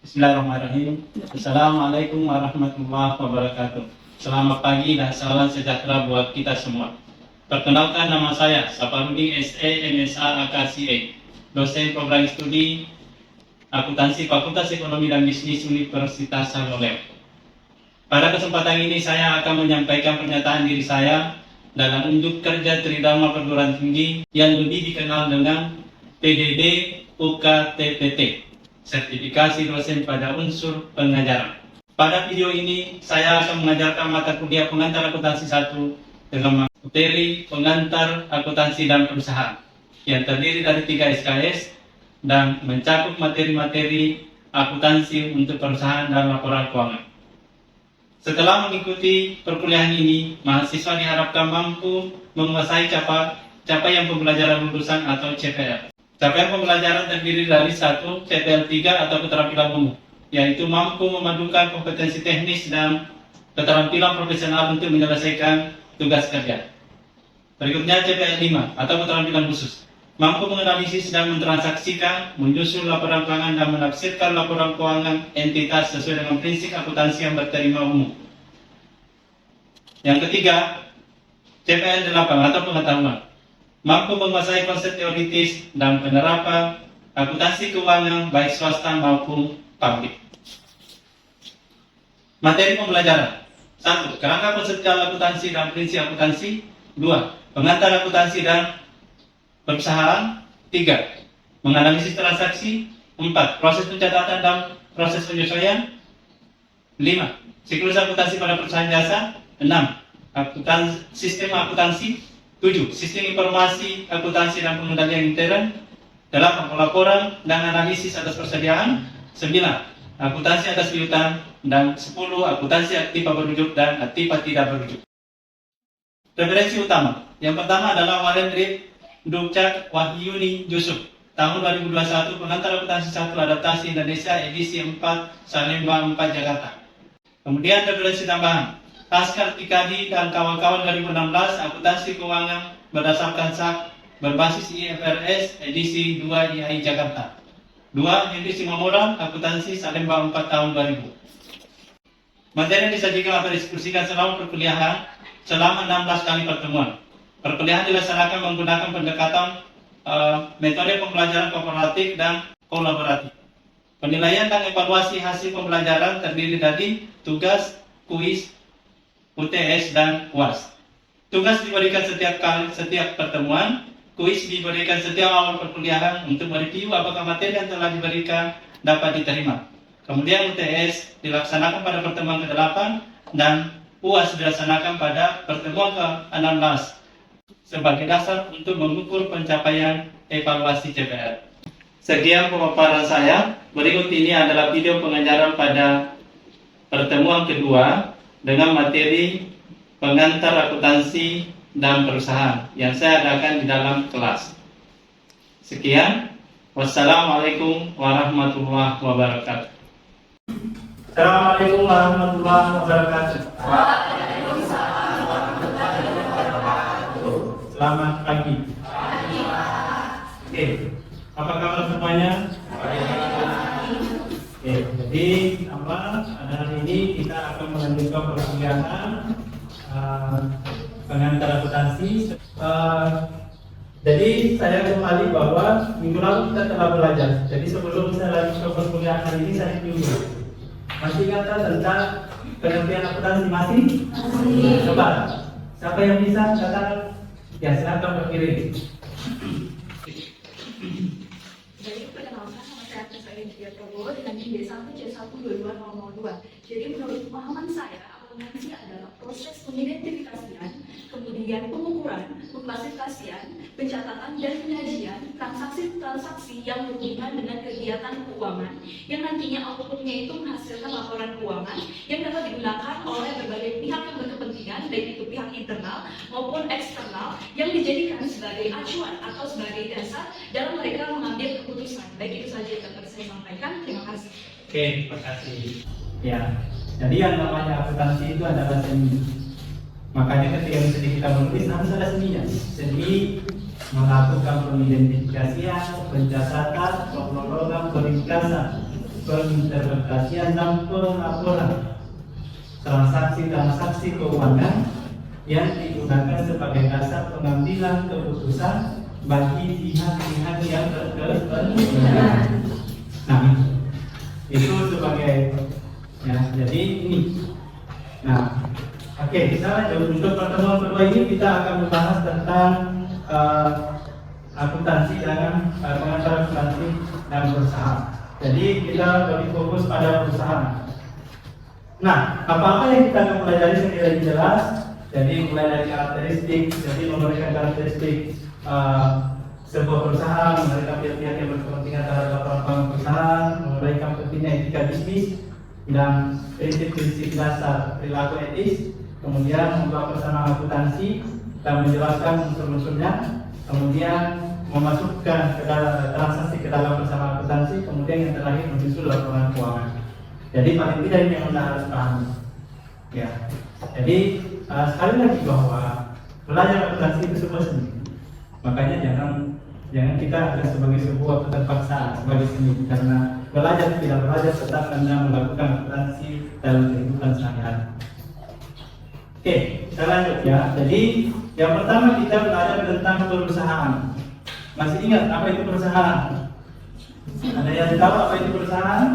Bismillahirrahmanirrahim. Assalamualaikum warahmatullahi wabarakatuh. Selamat pagi dan salam sejahtera buat kita semua. Perkenalkan, nama saya Saparudin SE MSA AKCA, dosen program studi akuntansi Fakultas Ekonomi dan Bisnis Universitas Sarjana. Pada kesempatan ini saya akan menyampaikan pernyataan diri saya dalam unjuk kerja Tridharma Perguruan Tinggi yang lebih dikenal dengan PDD UKTPT, sertifikasi dosen pada unsur pengajaran. Pada video ini saya akan mengajarkan mata kuliah pengantar akuntansi 1 dengan materi pengantar akuntansi dan perusahaan yang terdiri dari 3 SKS dan mencakup materi-materi akuntansi untuk perusahaan dan laporan keuangan. Setelah mengikuti perkuliahan ini, mahasiswa diharapkan mampu menguasai capaian pembelajaran lulusan atau CPL. Capaian pembelajaran terdiri dari 1. CPL 3 atau keterampilan umum, yaitu mampu memadukan kompetensi teknis dan keterampilan profesional untuk menyelesaikan tugas kerja. Berikutnya CPL 5 atau keterampilan khusus, mampu menganalisis dan mentransaksikan, menyusun laporan keuangan dan menafsirkan laporan keuangan entitas sesuai dengan prinsip akuntansi yang berterima umum. Yang ketiga, CPL 8 atau pengetahuan, mampu menguasai konsep teoritis dan penerapan akuntansi keuangan baik swasta maupun publik. Materi pembelajaran: 1. Kerangka konseptual akuntansi dan prinsip akuntansi. 2. Pengantar akuntansi dan perusahaan. 3. Menganalisis transaksi. 4. Proses pencatatan dan proses penyesuaian. 5. Siklus akuntansi pada perusahaan jasa. 6. Sistem akuntansi. 7. Sistem informasi akuntansi dan pengendalian intern. 8. Pelaporan dan analisis atas persediaan. 9. Akuntansi atas piutang. Dan 10. Akuntansi aktiva berujuk dan aktiva tidak berujuk. Referensi utama. Yang pertama adalah Warren Reed, Dukcak Wahyuni Yusuf, tahun 2021, pengantar akuntansi 1 adaptasi Indonesia edisi 4 Salemba 4 Jakarta. Kemudian referensi tambahan Taskar Tikadi dan kawan-kawan 2016, akuntansi keuangan berdasarkan SAK berbasis IFRS edisi 2 IAI Jakarta. 2. Henry Simamora, akuntansi Salemba 4 tahun 2000. Materi yang disajikan atau diskusikan selama perkuliahan selama 16 kali pertemuan. Perkuliahan dilaksanakan menggunakan pendekatan metode pembelajaran kooperatif dan kolaboratif. Penilaian dan evaluasi hasil pembelajaran terdiri dari tugas, kuis, UTS, dan UAS. Tugas diberikan setiap pertemuan, kuis diberikan setiap awal perkuliahan untuk mereview apakah materi yang telah diberikan dapat diterima. Kemudian UTS dilaksanakan pada pertemuan ke-8 dan UAS dilaksanakan pada pertemuan ke-16 sebagai dasar untuk mengukur pencapaian evaluasi CPL. Sekian pemaparan saya. Berikut ini adalah video pengajaran pada pertemuan kedua dengan materi pengantar akuntansi dan perusahaan yang saya adakan di dalam kelas. Sekian. Wassalamualaikum warahmatullahi wabarakatuh. Assalamualaikum warahmatullahi wabarakatuh. Waalaikumsalam warahmatullahi wabarakatuh. Selamat pagi. Oke, apa kabar semuanya? Oke, jadi hari ini kita akan melanjutkan perkuliahan pengantar akuntansi. Jadi saya kembali bahwa minggu lalu kita telah belajar. Jadi sebelum saya lanjut ke perkuliahan hari ini, saya dulu masih ingat tentang pengertian akuntansi masih? Coba, siapa yang bisa katakan? Ya, silakan berkirim. Jadi perkenalkan, nama saya Tia Prabowo dengan ID 1C12202. Jadi menurut pemahaman saya, akuntansi adalah proses pengidentifikasian, kemudian pengukuran, pengklasifikasian, pencatatan dan penyajian transaksi-transaksi yang berhubungan dengan kegiatan keuangan yang nantinya outputnya itu menghasilkan laporan keuangan yang dapat digunakan oleh berbagai pihak yang berkepentingan, baik itu pihak internal maupun eksternal, yang dijadikan sebagai acuan atau sebagai dasar dalam mereka mengambil keputusan. Baik, itu saja yang dapat saya sampaikan. Terima kasih. Oke, terima kasih. Ya, jadi yang namanya akuntansi itu adalah seni. Makanya ketika kita menulis harus ada seninya. Seni melakukan pengidentifikasian, pencatatan, pengelolaan, verifikasi penginterpretasian dan pelaporan transaksi keuangan yang digunakan sebagai dasar pengambilan keputusan bagi pihak-pihak yang berkepentingan. Nah, itu sebagai ya, jadi ini. Nah, oke, kita lanjut. Untuk pertemuan kedua ini kita akan membahas tentang akuntansi dan pengacara akuntansi dan perusahaan. Jadi kita lebih fokus pada perusahaan. Nah, apa-apa yang kita akan pelajari sekali jelas. Jadi mulai dari karakteristik, jadi memberikan karakteristik sebuah perusahaan, memberikan pihak-pihak yang berkepentingan terhadap laporan perusahaan, memberikan pentingnya etika bisnis dan prinsip-prinsip dasar perilaku etis, kemudian membuat persamaan akuntansi dan menjelaskan unsur-unsurnya, kemudian memasukkan ke dalam transaksi ke dalam persamaan akuntansi, kemudian yang terakhir menyusul laporan keuangan. Jadi paling tidak ini yang Anda harus pahami. Ya. Jadi sekali lagi bahwa belajar akuntansi itu sebuah seni. Makanya jangan kita ada sebagai sebuah keterpaksaan sebagai seni, karena belajar tidak belajar tetap Anda melakukan akuntansi dalam kehidupan sehari-hari. Oke, kita lanjut ya. Jadi yang pertama kita belajar tentang perusahaan. Masih ingat apa itu perusahaan? Ada yang tahu apa itu perusahaan?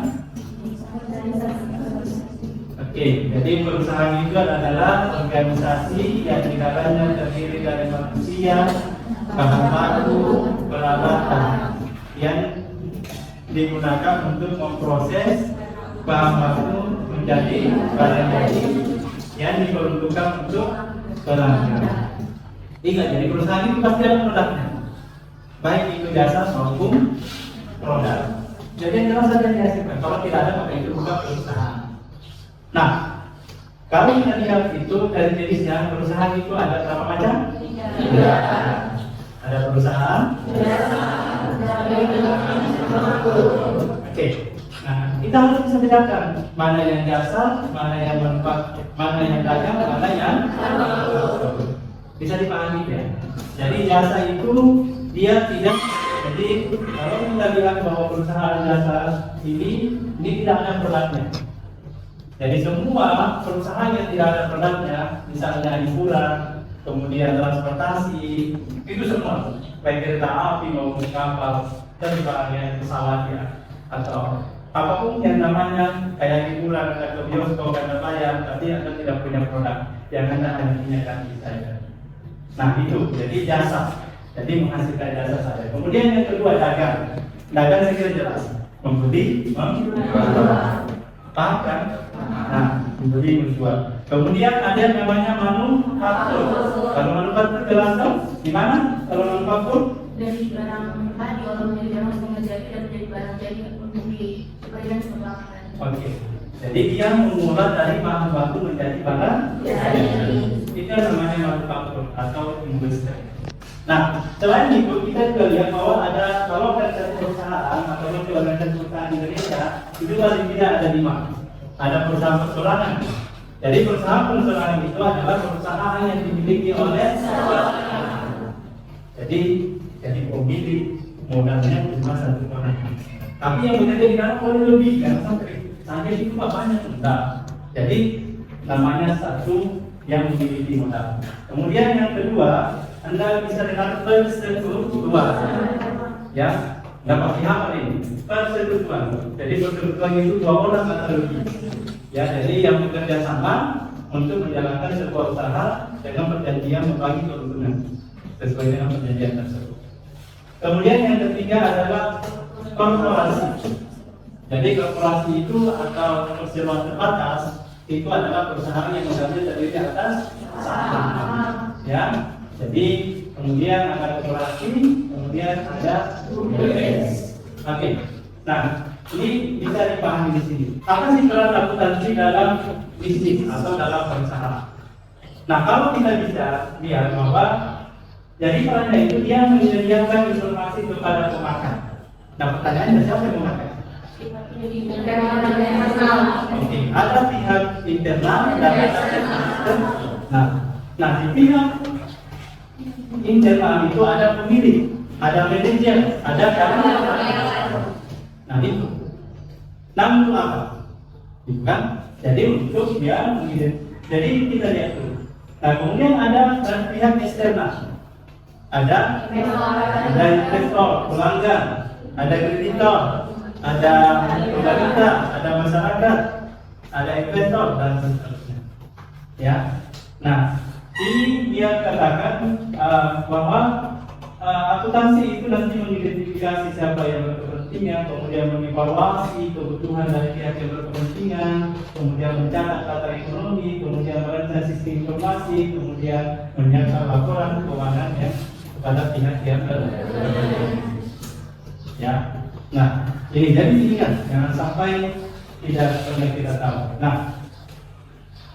Oke, jadi perusahaan itu adalah organisasi yang di dalamnya terdiri dari manusia, bahan baku, peralatan yang digunakan untuk memproses bahan baku menjadi barang jadi yang diperuntukkan untuk pelanggan. Ingat, jadi perusahaan itu pasti ada produknya, baik itu jasa maupun produk. Jadi yang jelas saja dihasilkan. Kalau tidak ada maka itu bukan perusahaan. Nah, kalau kita lihat itu dari jenisnya, perusahaan itu ada berapa macam? Tiga. Ada perusahaan. Oke. Nah, kita harus bisa bedakan mana yang jasa, mana yang manfaat, mana yang dagang, mana yang bisa dipahami ya. Jadi jasa itu dia tidak. Jadi kalau kita bilang bahwa perusahaan jasa ini tidak ada produknya. Jadi semua perusahaan yang tidak ada produknya, misalnya hiburan, kemudian transportasi, itu semua, baik kereta api maupun kapal dan bagian pesawat ya, atau apapun yang namanya kayak hiburan, ada ke bioskop, ada bayar, tapi Anda tidak punya produk, yang Anda hanya punya kaki saja. Nah itu, jadi jasa. Jadi menghasilkan jasa saja. Kemudian yang kedua dagang. Dagang saya kira jelas. Membeli, menjual. Paham kan? Nah, membeli, menjual. Kemudian ada yang namanya manufaktur. Kalau manufaktur jelas dong? Di mana? Kalau manufaktur? Dari barang tadi orang menjadi barang setengah jadi dan menjadi barang jadi untuk diberikan sebelah. Oke. Jadi dia mengolah dari bahan baku menjadi barang jadi. Itu namanya manufaktur atau industri. Nah, selain itu kita juga lihat bahwa ada kalau organisasi perusahaan atau organisasi perusahaan di Indonesia itu paling tidak ada 5. Ada perusahaan perseorangan. Jadi perusahaan perseorangan itu adalah perusahaan yang dimiliki oleh jadi pemilik modalnya cuma 1 orang. Tapi yang bekerja di dalam boleh lebih kan sampai itu banyak enggak. Jadi namanya satu yang memiliki modal. Kemudian yang kedua, Anda bisa dengar persekutuan, ya, dapat pihak ini persekutuan. Jadi persekutuan itu 2 orang atau lebih, ya. Jadi yang bekerja sama untuk menjalankan sebuah usaha dengan perjanjian membagi keuntungan sesuai dengan perjanjian tersebut. Kemudian yang ketiga adalah korporasi. Jadi korporasi itu atau perseroan terbatas itu adalah perusahaan yang modalnya terdiri atas saham, ya. Jadi kemudian ada korporasi, kemudian ada BUMS. Oke. Nah, ini bisa dipahami di sini. Apa sih peran akuntansi dalam bisnis atau dalam perusahaan? Nah, kalau kita bisa lihat bahwa jadi perannya itu dia menyediakan informasi kepada pemakai. Nah, pertanyaannya siapa yang memakai? Oke, ada pihak internal dan ada eksternal. Nah, di pihak internal itu ada pemilik, ada manajer, ada karyawan. Nah itu. NAM itu apa? Gitu kan? Jadi untuk dia jadi kita lihat dulu. Nah, kemudian ada pihak eksternal. Ada investor, pelanggan, ada kreditor, ada pemerintah, ada masyarakat, ada investor dan seterusnya. Ya. Nah, ini dia katakan bahwa akuntansi itu nanti mengidentifikasi siapa yang berkepentingan, kemudian mengevaluasi kebutuhan dari pihak yang berkepentingan, kemudian mencatat data ekonomi, kemudian merancang sistem informasi, kemudian menyiapkan laporan keuangan ya kepada pihak yang berkepentingan. Ya, nah ini jadi ingat jangan sampai tidak pernah kita tahu. Nah,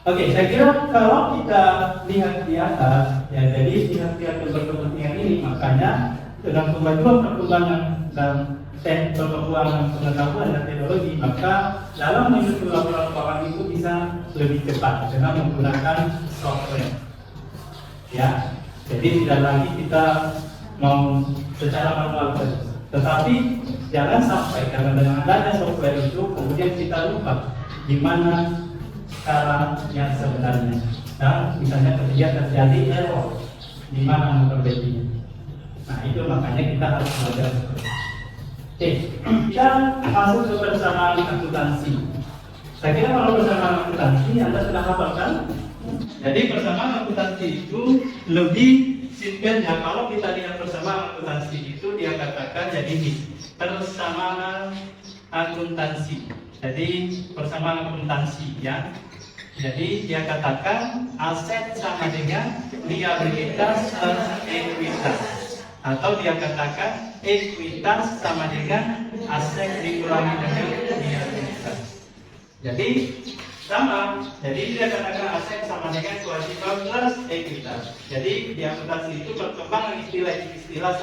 oke, saya kira kalau kita lihat di atas, ya jadi pihak-pihak yang berkepentingan ini makanya dengan kemajuan perkembangan dan perkembangan pengetahuan dan teknologi, maka dalam menyusun laporan keuangan itu bisa lebih cepat dengan menggunakan software. Ya, jadi tidak lagi kita mau secara manual saja. Tetapi jangan sampai karena dengan adanya software itu kemudian kita lupa di mana cara yang sebenarnya dan misalnya ketika terjadi error di mana memperbaikinya. Nah itu makanya kita harus belajar. Oke, kita masuk ke persamaan akuntansi. Saya kira kalau persamaan akuntansi Anda sudah hafal kan? Jadi persamaan akuntansi itu lebih simpel ya. Kalau kita lihat persamaan akuntansi itu dia katakan jadi ini persamaan akuntansi. Jadi persamaan akuntansi ya. Jadi dia katakan aset sama dengan liabilitas plus ekuitas, atau dia katakan ekuitas sama dengan aset dikurangi dengan liabilitas. Jadi sama, jadi dia katakan aset sama dengan kewajiban plus ekuitas. Jadi di akuntansi itu perkembangan istilah-istilah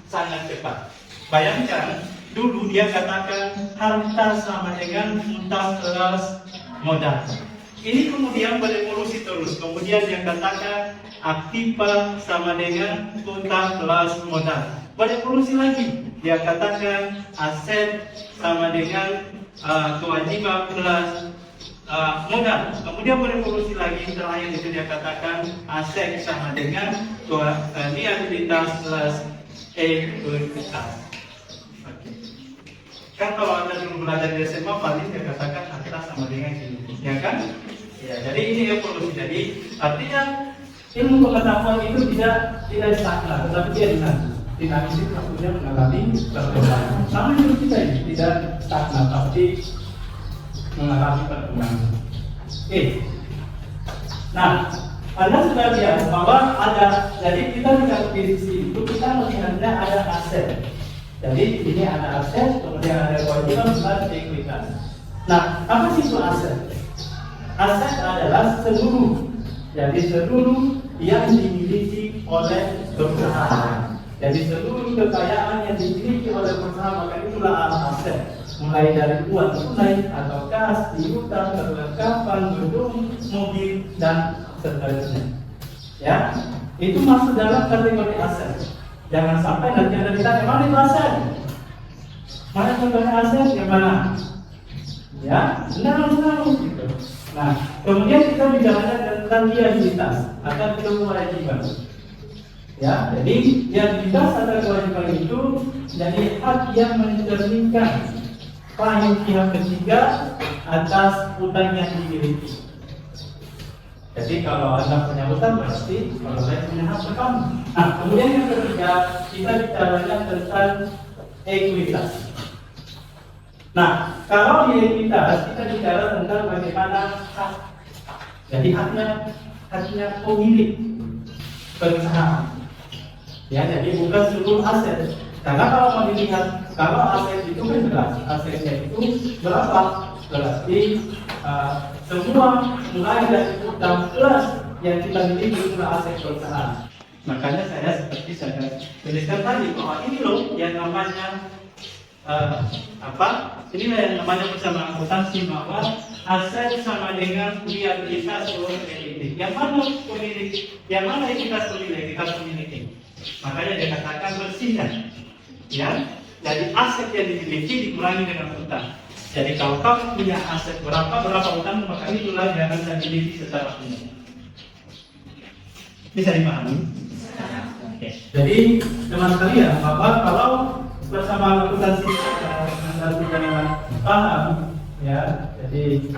sangat cepat. Bayangkan dulu dia katakan harta sama dengan utang plus modal. Ini kemudian berevolusi terus. Kemudian dia katakan aktiva sama dengan utang plus modal. Berevolusi lagi. Dia katakan aset sama dengan kewajiban plus modal. Kemudian berevolusi lagi. Terakhir itu dia katakan aset sama dengan liabilitas plus ekuitas. Kan kalau Anda dulu belajar di SMA paling dia katakan harta sama dengan ini, ya kan? Ya, jadi ini evolusi. Jadi artinya ilmu pengetahuan itu tidak stagnan, tetapi dia dinamis itu maksudnya mengalami perkembangan. Sama hidup kita ini tidak stagnan, tapi mengalami perkembangan. Oke. Nah, Anda sudah lihat bahwa ada, jadi kita tidak di sisi itu kita melihatnya ada aset. Jadi ini ada aset, kemudian ada kewajiban plus ekuitas. Nah, apa sih itu aset? Aset adalah seluruh, jadi seluruh yang dimiliki oleh perusahaan. Jadi seluruh kekayaan yang dimiliki oleh perusahaan maka itulah aset. Mulai dari uang tunai atau kas, piutang, perlengkapan, gedung, mobil dan seterusnya. Ya, itu masuk dalam kategori aset. Jangan sampai nanti Anda ditanya mana itu aset? Mana contohnya aset yang mana? Ya, benar gitu. Nah, kemudian kita bicara tentang liabilitas atau kewajiban. Ya, jadi liabilitas atau kewajiban itu jadi hak yang mencerminkan pahit pihak ketiga atas utang yang dimiliki. Jadi kalau Anda punya utang berarti kalau saya punya hak ke kamu. Nah, kemudian yang ketiga kita bicara tentang ekuitas. Nah, kalau di ekuitas kita bicara tentang bagaimana hak. Jadi haknya pemilik perusahaan. Ya, jadi bukan seluruh aset. Karena kalau mau dilihat, kalau aset itu kan jelas, asetnya itu berapa? Berarti semua mulai dari utang plus yang kita miliki adalah aset perusahaan. Makanya saya seperti saya tuliskan tadi bahwa ini loh yang namanya inilah yang namanya persamaan akuntansi, bahwa aset sama dengan liabilitas plus ekuitas. Yang mana pemilik? Yang mana ekuitas pemilik? Makanya dia katakan bersihkan. Ya, jadi aset yang dimiliki dikurangi dengan utang. Jadi kalau kamu punya aset berapa utang, maka itulah yang akan saya miliki secara umum. Bisa dipahami? Oke. Jadi teman sekalian, bahwa kalau bersama akuntansi dengan paham, ya. Jadi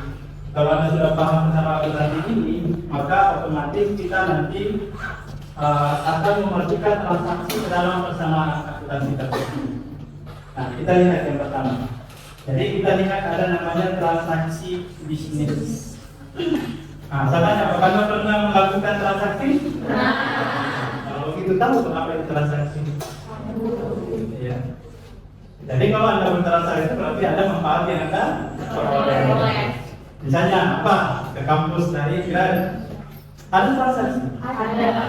kalau Anda sudah paham bersama akuntansi ini, maka otomatis kita nanti akan memasukkan transaksi ke dalam persamaan akuntansi tersebut. Nah, kita lihat yang pertama. Jadi kita lihat ada namanya transaksi bisnis. Nah, saya tanya, apakah Anda pernah melakukan transaksi? Kalau begitu tahu kenapa itu transaksi? Ya. Jadi kalau Anda bertransaksi berarti Anda memahami yang Anda peroleh. Misalnya apa? Ke kampus dari Iran. Ada transaksi? Ada.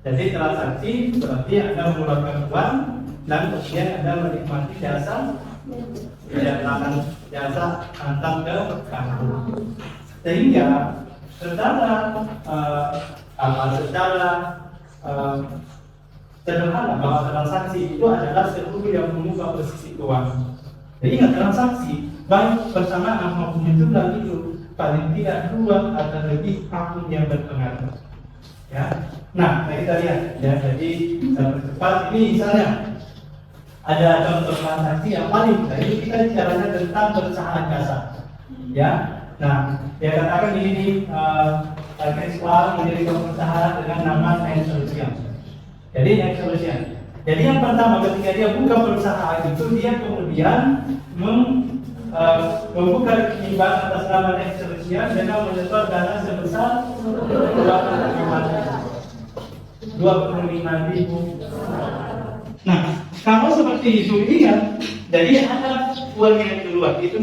Jadi transaksi berarti Anda mengeluarkan uang dan kemudian Anda menikmati jasa antar ke kampus. Sehingga secara sederhana bahwa transaksi itu adalah sesuatu yang mengubah posisi keuangan. Jadi ingat, transaksi baik bersamaan maupun jumlah itu paling tidak 2 atau lebih akun yang berpengaruh. Ya. Nah, kita lihat ya. Jadi cepat ini misalnya ada contoh transaksi yang paling mudah. Ini kita bicaranya tentang perusahaan jasa. Ya. Nah, dia katakan ini Kriswal menjadi perusahaan dengan nama Next Solution. Jadi Next Solution. Jadi yang pertama ketika dia buka perusahaan itu, dia kemudian membuka rekening atas nama Next Solution dengan menyetor dana sebesar 25.000. Nah, kalau seperti itu ingat, jadi ada uang yang keluar. Itu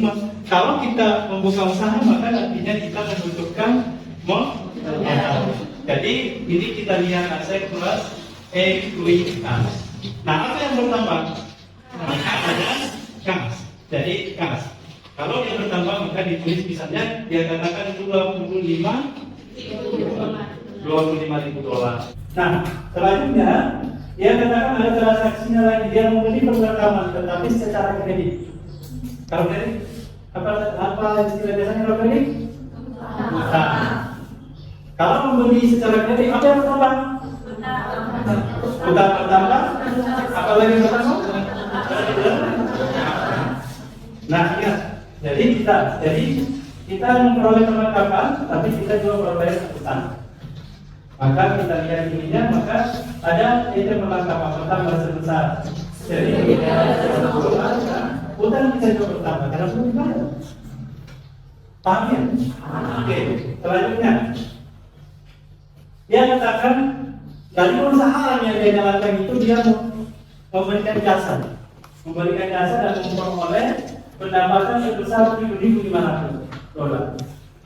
kalau kita membuka usaha maka nantinya kita membutuhkan modal. Jadi ini kita lihat aset plus ekuitas. Nah, apa yang bertambah? Maka ada kas. Jadi kas. Kalau yang bertambah maka ditulis misalnya dia katakan $25.000. Nah, selanjutnya dia katakan ada transaksinya lagi, dia membeli pertama tetapi secara kredit. Kalau kredit apa istilah biasanya kalau kredit? Nah, kalau membeli secara kredit apa yang bertambah? Utang bertambah. Apa lagi yang bertambah? Nah, ingat. Jadi kita memperoleh perlengkapan, tapi kita juga memperoleh utang. Maka kita lihat ininya, maka ada item perlengkapan bertambah sebesar. Jadi utang bisa juga bertambah karena belum dibayar. Paham ya? Oke. Selanjutnya, dia katakan dari perusahaan yang dia jalankan itu dia memberikan jasa dan memperoleh pendapatan sebesar $7.500.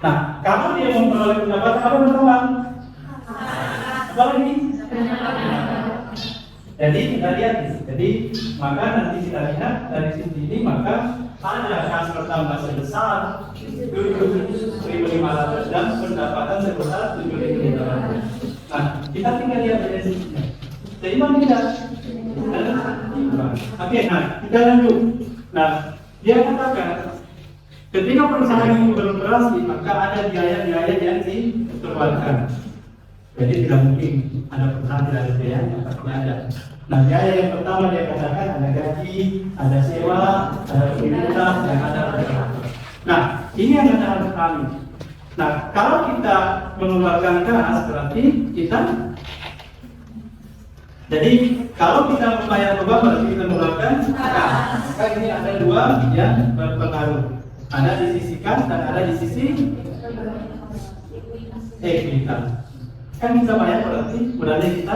Nah, kalau dia memperoleh pendapatan apa bertambah? Apa lagi? Jadi kita lihat, jadi maka nanti kita lihat dari sisi ini maka ada kas bertambah sebesar 7.500 dan pendapatan sebesar 7.500. Nah, kita tinggal lihat dari sisinya. Jadi mana tidak? Oke, nah kita lanjut. Nah, dia katakan ketika perusahaan ini beroperasi maka ada biaya-biaya yang dikeluarkan. Jadi tidak mungkin ada perusahaan tidak ada biaya, pasti ada. Nah, biaya yang pertama dia katakan ada gaji, ada sewa, ada utilitas, dan ada peralatan. Nah, ini yang kita harus pahami. Nah, kalau kita mengeluarkan kas berarti kita, jadi kalau kita membayar beban berarti kita mengeluarkan kas. Maka ini ada dua yang berpengaruh. Ada di sisi kas dan ada di sisi ekuitas. Kan kita bayar berarti modalnya kita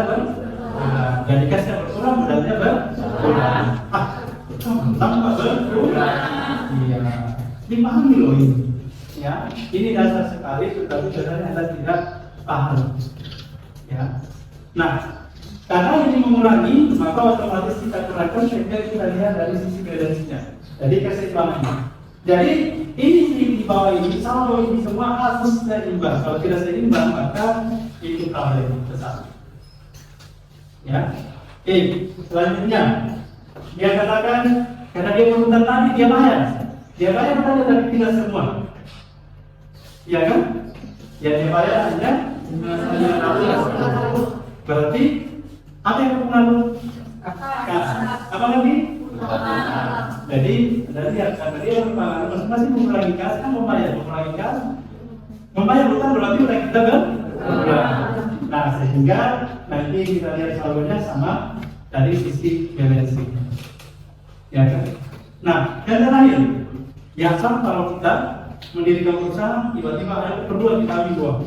jadi kasnya berkurang, modalnya berkurang. Tambah berkurang. Iya, dipahami loh ini. Ya, ini dasar sekali, tetapi sebenarnya Anda tidak paham. Ya, nah, karena ini mengurangi, maka otomatis kita kurangkan sehingga kita lihat dari sisi balansinya. Jadi keseimbangannya. Jadi ini di bawah ini, saldo ini semua harus seimbang. Kalau tidak seimbang, maka itu problem besar. Ya, oke. Selanjutnya dia katakan karena dia berhutang tadi dia bayar. Dia bayar hutangnya tapi tidak semua. Iya kan? Ya dia bayar hanya 900. Berarti apa yang berpengaruh? Apa lagi? Jadi lihat karena dia berpengaruh masing-masing mengurangi kas kan mengurangi kas. Membayar hutang berarti udah kita berkurang. Nah sehingga nanti kita lihat saldonya sama dari sisi balancing. Ya kan? Nah yang terakhir, yang sama kalau kita mendirikan perusahaan tiba-tiba ada keperluan kita ambil uang.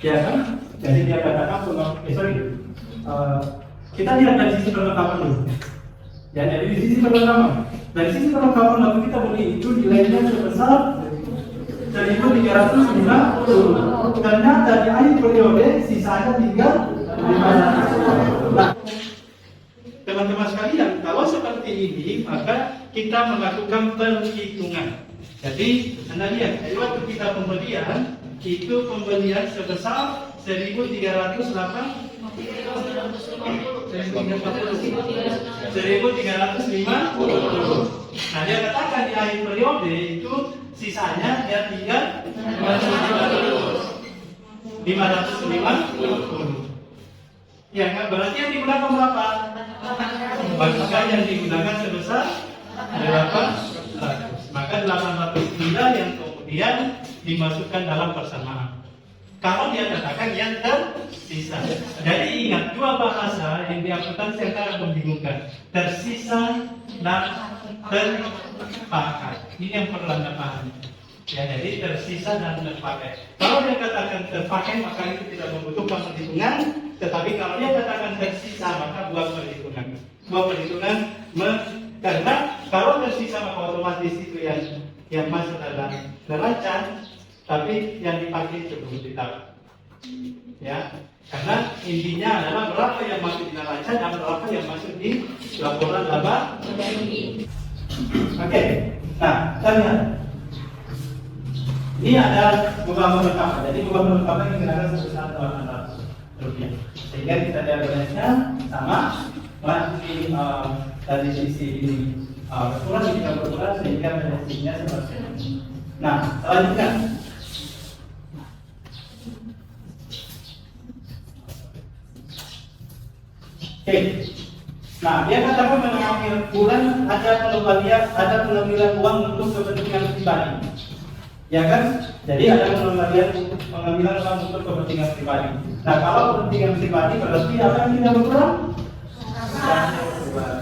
Ya kan? Jadi dia katakan kita lihat dari sisi perlengkapan dulu. Ya, dari sisi perlengkapan. Dari sisi perlengkapan waktu kita beli itu nilainya sebesar 1.350. Ternyata di akhir periode sisanya tinggal 500. Nah, teman-teman sekalian, kalau seperti ini maka kita melakukan perhitungan. Jadi, Anda lihat, dari waktu kita pembelian itu pembelian sebesar 1.350. Nah dia katakan di akhir periode itu sisanya dia tinggal 550. Ya kan berarti yang digunakan berapa? Bahkan yang digunakan sebesar 800. Maka 800 miliar yang kemudian dimasukkan dalam persamaan. Kalau dia katakan yang tersisa. Jadi ingat dua bahasa yang diakuntansi antara membingungkan. Tersisa dan terpakai. Ini yang perlu Anda pahami. Ya, jadi tersisa dan terpakai. Kalau dia katakan terpakai maka itu tidak membutuhkan perhitungan. Tetapi kalau dia katakan tersisa maka buat perhitungan. Buat perhitungan karena kalau tersisa maka otomatis itu yang masuk dalam neraca. Tapi yang dipakai itu belum ditaruh, ya, karena intinya adalah berapa yang masuk di neraca dan berapa yang masuk di laporan laba. Oke, nah kita lihat. Ini ada beban perlengkapan. Jadi beban perlengkapan yang dikenakan sebesar 800 rupiah. Sehingga kita lihat balance-nya sama, masih dari sisi ini berkurang tidak berkurang sehingga balance-nya seperti ini. Nah, selanjutnya. Oke. Nah, dia katakan pada akhir bulan ada pengambilan uang untuk kepentingan pribadi. Ya kan? Jadi ada pengambilan uang untuk kepentingan pribadi. Nah, kalau kepentingan pribadi berarti apa yang tidak berkurang?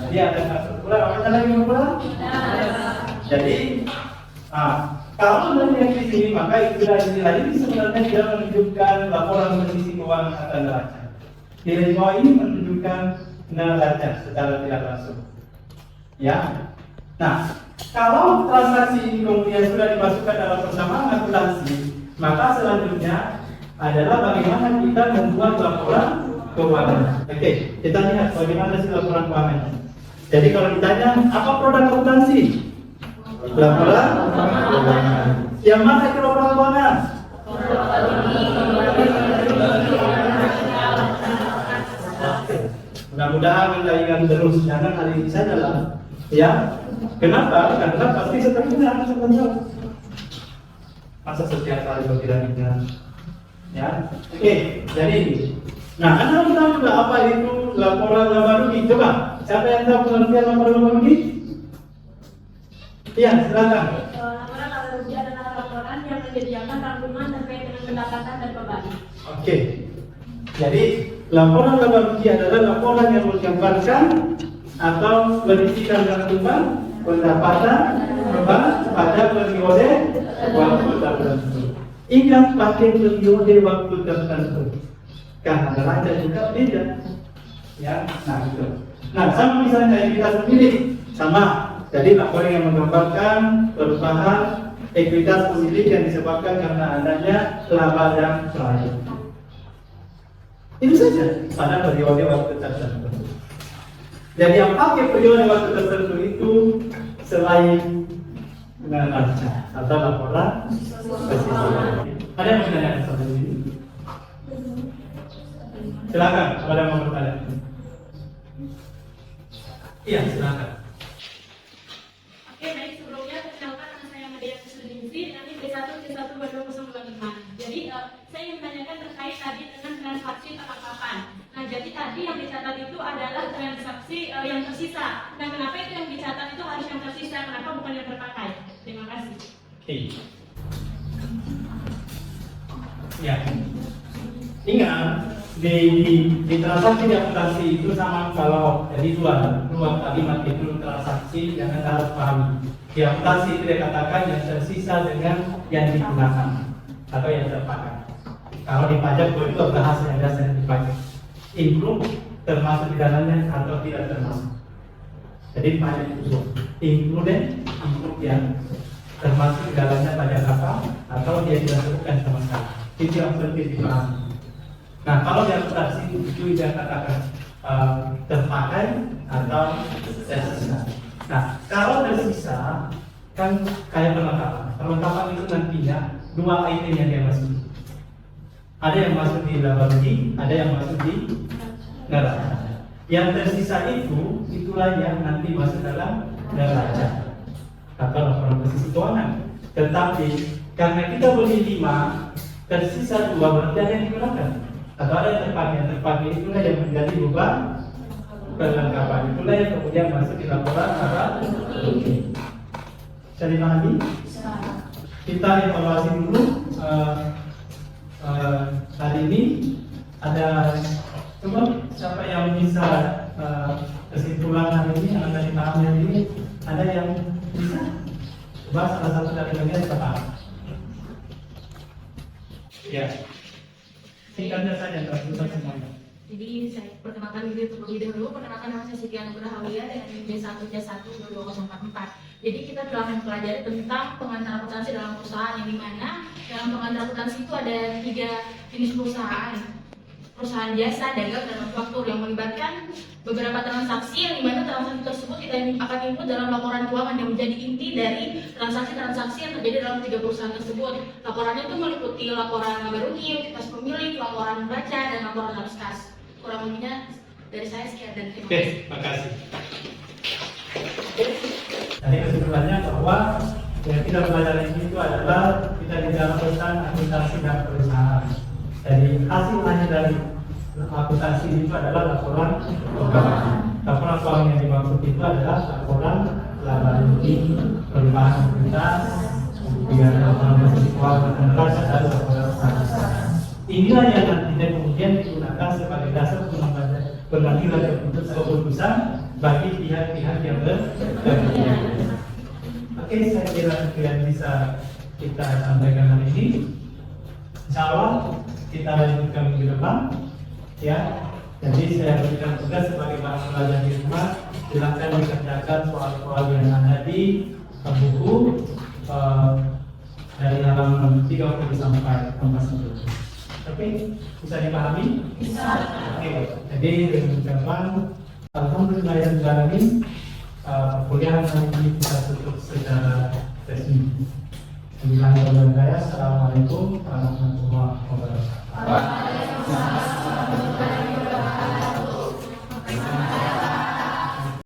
Dia ada masuk berkurang, apa lagi berkurang? Jadi, kalau dari di sini maka istilah ini sebenarnya tidak menunjukkan laporan kondisi keuangan atau neraca. Nilai bawah ini menunjukkan neraca secara tidak langsung. Ya. Nah, kalau transaksi ini kemudian sudah dimasukkan dalam persamaan akuntansi, maka selanjutnya adalah bagaimana kita membuat laporan keuangan. Oke, kita lihat bagaimana sih laporan keuangannya. Jadi kalau ditanya apa produk akuntansi? Laporan keuangan. Yang mana itu laporan keuangan? Mudah-mudahan Anda ingat terus, jangan hari ini saja lah. Ya, kenapa? Karena pasti seterusnya harus terbentuk. Masa setiap hari tidak ingat. Ya, oke. Jadi, nah Anda tahu juga apa itu laporan laba rugi? Coba, siapa yang tahu pengertian laporan laba rugi? Iya, silakan. Laporan laba rugi adalah laporan yang menyediakan rangkuman terkait dengan pendapatan dan beban. Oke. Jadi laporan laba rugi adalah laporan yang menggambarkan atau berisikan rangkuman pendapatan beban pada periode waktu tertentu. Ingat pakai periode waktu tertentu. Karena neraca juga beda. Ya, nah itu. Nah sama misalnya ekuitas pemilik sama. Jadi laporan yang menggambarkan perubahan ekuitas pemilik yang disebabkan karena adanya laba dan peraih. Itu saja pada periode waktu tertentu. Jadi yang pakai periode waktu tertentu itu selain neraca atau laporan spesifik. Ada yang menanyakan soal ini? Silakan, ada yang mau bertanya? Iya, silakan. Oke, baik, sebelumnya perkenalkan saya ingin menanyakan terkait tadi dengan transaksi tangkapan. Nah, jadi tadi yang dicatat itu adalah transaksi yang tersisa. Nah, kenapa itu yang dicatat itu harus yang tersisa? Kenapa bukan yang terpakai? Terima kasih. Oke. Ya. Ingat di transaksi di akuntansi itu sama kalau jadi dua kalimat itu transaksi yang Anda harus pahami. Di akuntansi itu dikatakan yang tersisa dengan yang digunakan atau yang terpakai. Kalau di pajak itu bahasa yang dasar yang dipakai. Include termasuk di dalamnya atau tidak termasuk. Jadi pajak itu include yang termasuk di dalamnya pajak apa atau dia tidak sebutkan sama sekali. Itu yang penting dipahami. Nah, kalau di akuntansi itu dia katakan terpakai atau tersisa. Nah, kalau tersisa kan kayak perlengkapan. Perlengkapan itu nantinya dua item yang dia masuk. Ada yang masuk di laboratory, ada yang masuk di neraca. Yang tersisa itu itulah yang nanti masuk dalam neraca atau laporan posisi keuangan. Tetapi karena kita beli 5, tersisa 2 berarti ada yang digunakan. Atau ada yang terpakai itulah yang menjadi beban perlengkapan. Itulah yang kemudian masuk di laporan apa? Bisa dipahami? Kita evaluasi dulu. Hari ini ada coba siapa yang bisa kesimpulan hari ini yang dari paham hari ini ada yang bisa coba salah satu dari kalian siapa? Ya, singkatnya saja terus semuanya. Jadi saya perkenalkan diri terlebih dahulu. Perkenalkan nama saya Siti Anugrah Hawiya dengan NIM J1J1 Jadi kita telah mempelajari tentang pengantar akuntansi dalam perusahaan, yang dimana dalam pengantar akuntansi itu ada 3 jenis perusahaan. Perusahaan jasa, dagang, dan manufaktur yang melibatkan beberapa transaksi, yang dimana transaksi tersebut kita akan input dalam laporan keuangan yang menjadi inti dari transaksi-transaksi yang terjadi dalam 3 perusahaan tersebut. Laporannya itu meliputi laporan laba rugi, kas pemilik, laporan neraca, dan laporan arus kas. Kurang lebihnya dari saya sekian dan terima kasih. Oke, makasih. Jadi kesimpulannya bahwa yang kita pelajari itu adalah kita bicara tentang akuntansi dan perusahaan. Jadi hasil akhir dari akuntansi itu adalah laporan keuangan. Laporan keuangan yang dimaksud itu adalah laporan laba rugi, perubahan likuiditas, kemudian laporan posisi keuangan neraca dan laporan arus kas. Inilah yang nantinya kemudian digunakan sebagai dasar pengambilan keputusan bagi pihak-pihak yang berkepentingan. Oke, saya kira yang bisa kita sampaikan hari ini. Insya Allah kita lanjutkan minggu depan, ya. Jadi saya berikan tugas sebagai para pelajar di rumah, silakan dikerjakan soal-soal yang ada di buku dari halaman 30 sampai 41. Oke, bisa dipahami? Bisa. Oke, jadi dengan ucapan alhamdulillahirobbilalamin, kuliah hari ini kita tutup secara resmi. Assalamualaikum warahmatullahi wabarakatuh.